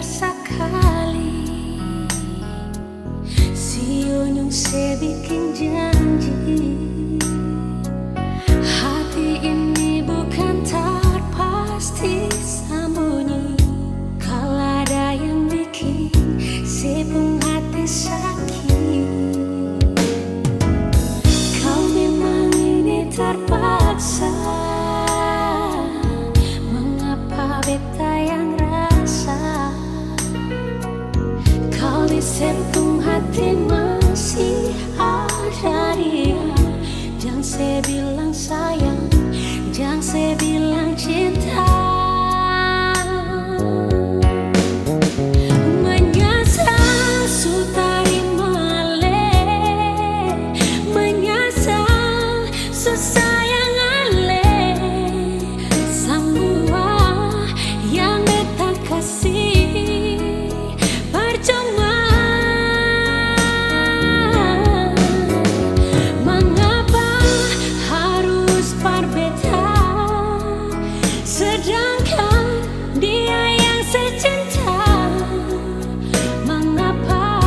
sekali si Unyung se bikin janji. Hati ini bukan tak pasti sembunyi. Kalau ada yang bikin si pun hati sakit. Kau memang ini terpaksa. Mengapa beta yang rasa? Kau di sentuh hati masih ada dia. Jangan saya bilang sayang, jangan saya bilang cinta. Menyesal sutari male, menyesal sesayang ale. Semua yang beta kasih percuma. Mengapa harus berbeda, sedangkan dia yang secinta? Mengapa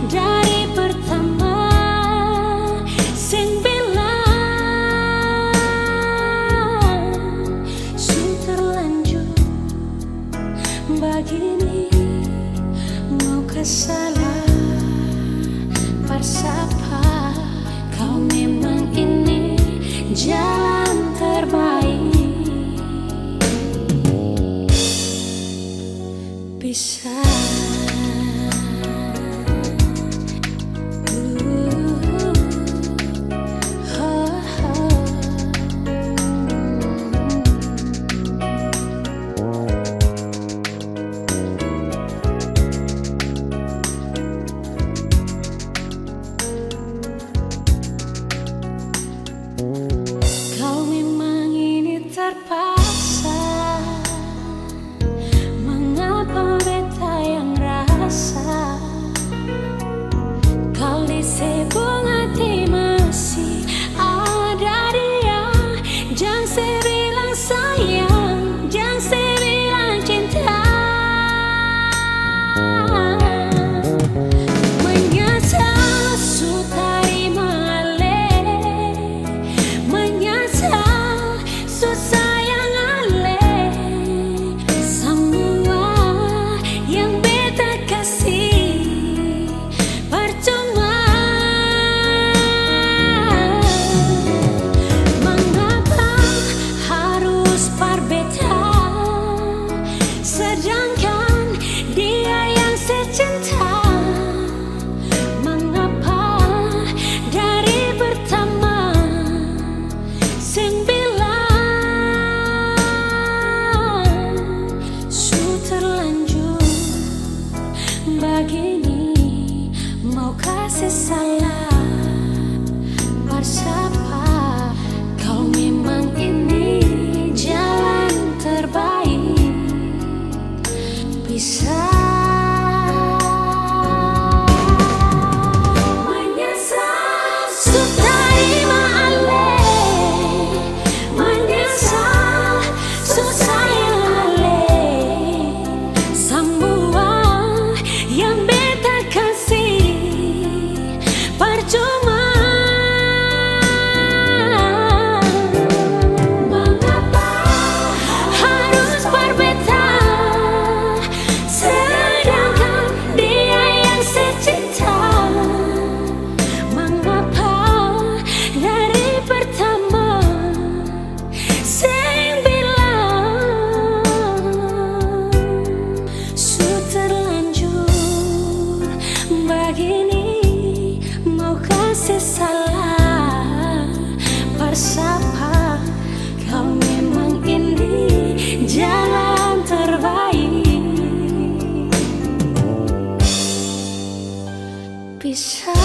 dari pertama sing bilang su terlanjur begini? Mau kesalah bersapa? Kau memang ini jalan terbaik. Bisa kau memang ini terpaksa. Mengapa beta yang rasa? Kau di sebung hati masih ada dia. Jangan saya bilang sayang, jangan saya bilang cinta. Menyesal sutari male, menyesal susayang ale. Semua yang beta kasih percuma. Mengapa harus berbeda, sedangkan dia yang secinta? Mengapa dari pertama sing bilang su terlanjur begini? Mau kasih salah bersapa? Kau memang ini jalan terbaik. Bisa menyesal sutari male, menyesal susayang ale. Semua yang beta kasih percuma. Mengapa harus berbeda, sedangkan dia yang secinta? Mengapa dari pertama sing bilang su terlanjur begini? Mau kasih salah bersapa? Kau memang ini jalan terbaik. Bisa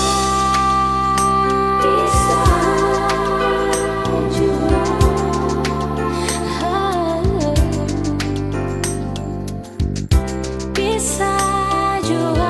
jua, bisa jua.